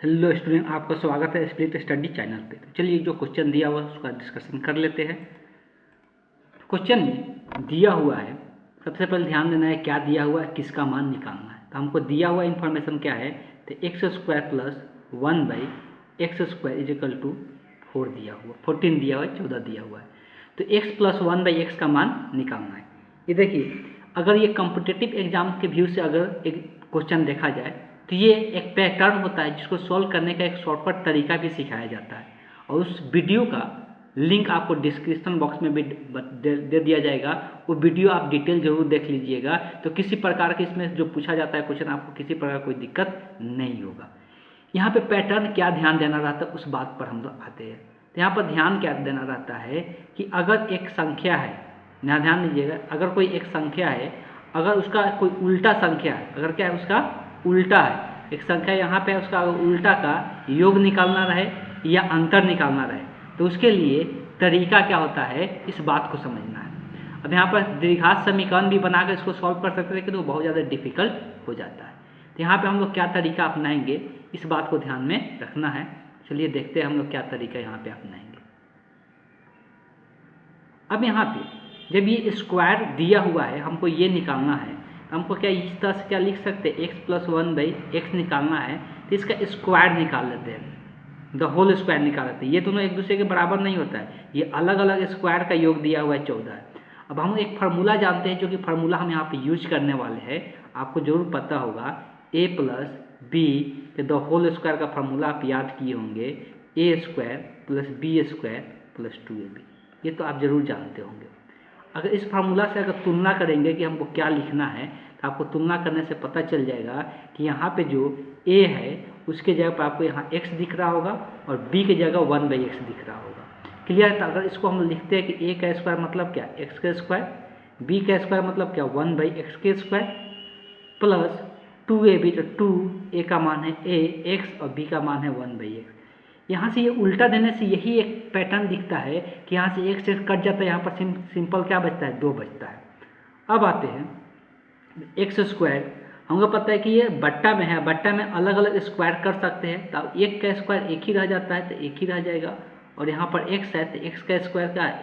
Hello student, आपका स्वागत है स्प्लिट स्टडी चैनल पे। तो चलिए जो क्वेश्चन दिया हुआ है उसका डिस्कशन कर लेते हैं। क्वेश्चन में दिया हुआ है, सबसे पहले ध्यान देना है क्या दिया हुआ है, किसका मान निकालना है। तो हमको दिया हुआ इन्फॉर्मेशन क्या है, तो x square plus 1/x² equal to 4 दिया हुआ, 14 दिया हुआ है, 14 दिया हुआ है। तो x प्लस 1/x का मान निकालना है। ये देखिए, अगर ये कॉम्पिटिटिव एग्जाम के व्यू से अगर एक क्वेश्चन देखा जाए तो ये एक पैटर्न होता है जिसको सॉल्व करने का एक शॉर्टकट तरीका भी सिखाया जाता है, और उस वीडियो का लिंक आपको डिस्क्रिप्शन बॉक्स में भी दे दिया जाएगा। वो वीडियो आप डिटेल जरूर देख लीजिएगा, तो किसी प्रकार के इसमें जो पूछा जाता है क्वेश्चन आपको किसी प्रकार कोई दिक्कत नहीं होगा। यहाँ पे पैटर्न क्या ध्यान देना रहता है उस बात पर हम लोग आते हैं। तो यहाँ पर ध्यान क्या देना रहता है कि अगर एक संख्या है, यहाँ ध्यान दीजिएगा, अगर कोई एक संख्या है, अगर उसका कोई उल्टा संख्या है, अगर क्या है उसका उल्टा है, एक संख्या यहाँ पे उसका उल्टा का योग निकालना रहे या अंतर निकालना रहे, तो उसके लिए तरीका क्या होता है इस बात को समझना है। अब यहाँ पर द्विघात समीकरण भी बनाकर इसको सॉल्व कर सकते हैं, लेकिन वो बहुत ज़्यादा डिफिकल्ट हो जाता है। तो यहाँ पे हम लोग क्या तरीका अपनाएंगे इस बात को ध्यान में रखना है। चलिए देखते हैं हम लोग क्या तरीका यहाँ पे अपनाएंगे। अब यहाँ पे जब ये स्क्वायर दिया हुआ है, हमको ये निकालना है, हमको क्या इस तरह से क्या लिख सकते हैं, x प्लस 1/x निकालना है, तो इसका स्क्वायर निकाल लेते हैं, द होल स्क्वायर निकाल लेते हैं। ये दोनों एक दूसरे के बराबर नहीं होता है, ये अलग अलग स्क्वायर का योग दिया हुआ है 14 है। अब हम एक फार्मूला जानते हैं, जो कि फार्मूला हम यहाँ पे यूज करने वाले हैं, आपको जरूर पता होगा, a plus B the whole square का फार्मूला आप याद किए होंगे, a² plus b² plus 2ab, ये तो आप जरूर जानते होंगे। अगर इस फार्मूला से अगर तुलना करेंगे कि हमको क्या लिखना है, तो आपको तुलना करने से पता चल जाएगा कि यहाँ पे जो a है उसके जगह पर आपको यहाँ x दिख रहा होगा और b की जगह 1/x दिख रहा होगा। क्लियर है? तो अगर इसको हम लिखते हैं कि a का स्क्वायर मतलब क्या, x का स्क्वायर, b का स्क्वायर मतलब क्या, 1/x² प्लस 2ab, तो 2a का मान है a x और b का मान है 1/x। यहाँ से ये उल्टा देने से यही एक पैटर्न दिखता है कि यहाँ से x कट जाता है, यहाँ पर सिंपल क्या बचता है, 2 बचता है। अब आते हैं x², हमको पता है कि ये बट्टा में है, बट्टा में अलग अलग स्क्वायर कर सकते हैं, तो एक का स्क्वायर एक ही रह जाता है, तो एक ही रह जाएगा, और यहाँ पर x है तो x का स्क्वायर क्या है,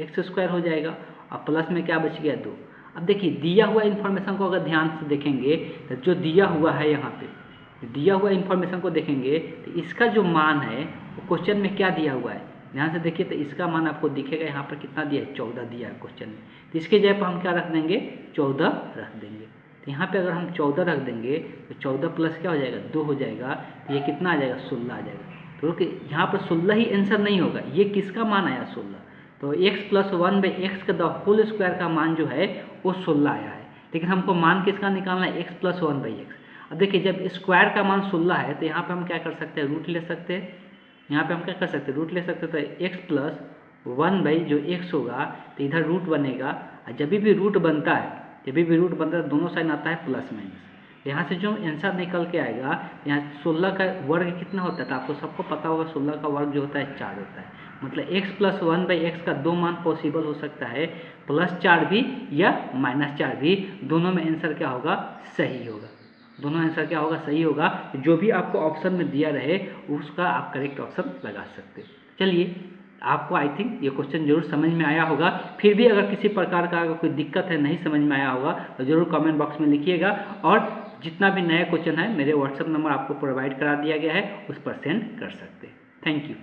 x² हो जाएगा, और प्लस में क्या बच गया, 2। अब देखिए दिया हुआ इन्फॉर्मेशन को अगर ध्यान से देखेंगे तो जो दिया हुआ है, यहाँ पे दिया हुआ इन्फॉर्मेशन को देखेंगे तो इसका जो मान है वो क्वेश्चन में क्या दिया हुआ है, ध्यान से देखिए, तो इसका मान आपको दिखेगा यहाँ पर कितना दिया है, 14 दिया है क्वेश्चन में। तो इसके जगह पर हम क्या रख देंगे, 14 रख देंगे। तो यहाँ पे अगर हम 14 रख देंगे तो 14 प्लस क्या हो जाएगा, 2 हो जाएगा, तो ये कितना आ जाएगा, 16 आ जाएगा। तो यहाँ पर 16 ही आंसर नहीं होगा, ये किसका मान आया, 16। तो x प्लस 1/x का द होल स्क्वायर का मान जो है वो 16 आया है, लेकिन हमको मान किसका निकालना है, x प्लस 1/x। अब देखिए जब स्क्वायर का मान 16 है तो यहाँ पे हम क्या कर सकते हैं, रूट ले सकते हैं। यहाँ पे हम क्या कर सकते हैं, रूट ले सकते हैं। तो x प्लस 1/ जो x होगा तो इधर रूट बनेगा, और जब भी रूट बनता है, तो दोनों साइन आता है प्लस माइनस। यहाँ से जो आंसर निकल के आएगा, यहाँ 16 का वर्ग कितना होता है, तो आपको सबको पता होगा 16 का वर्ग जो होता है 4 होता है। मतलब x प्लस 1/x का 2 मान पॉसिबल हो सकता है, +4 भी या -4 भी, दोनों में आंसर क्या होगा, सही होगा। दोनों आंसर क्या होगा, सही होगा। जो भी आपको ऑप्शन में दिया रहे उसका आप करेक्ट ऑप्शन लगा सकते। चलिए, आपको आई थिंक ये क्वेश्चन जरूर समझ में आया होगा। फिर भी अगर किसी प्रकार का अगर कोई दिक्कत है, नहीं समझ में आया होगा, तो जरूर कमेंट बॉक्स में लिखिएगा, और जितना भी नया क्वेश्चन है मेरे व्हाट्सएप नंबर आपको प्रोवाइड करा दिया गया है, उस पर सेंड कर सकते हैं। Thank you.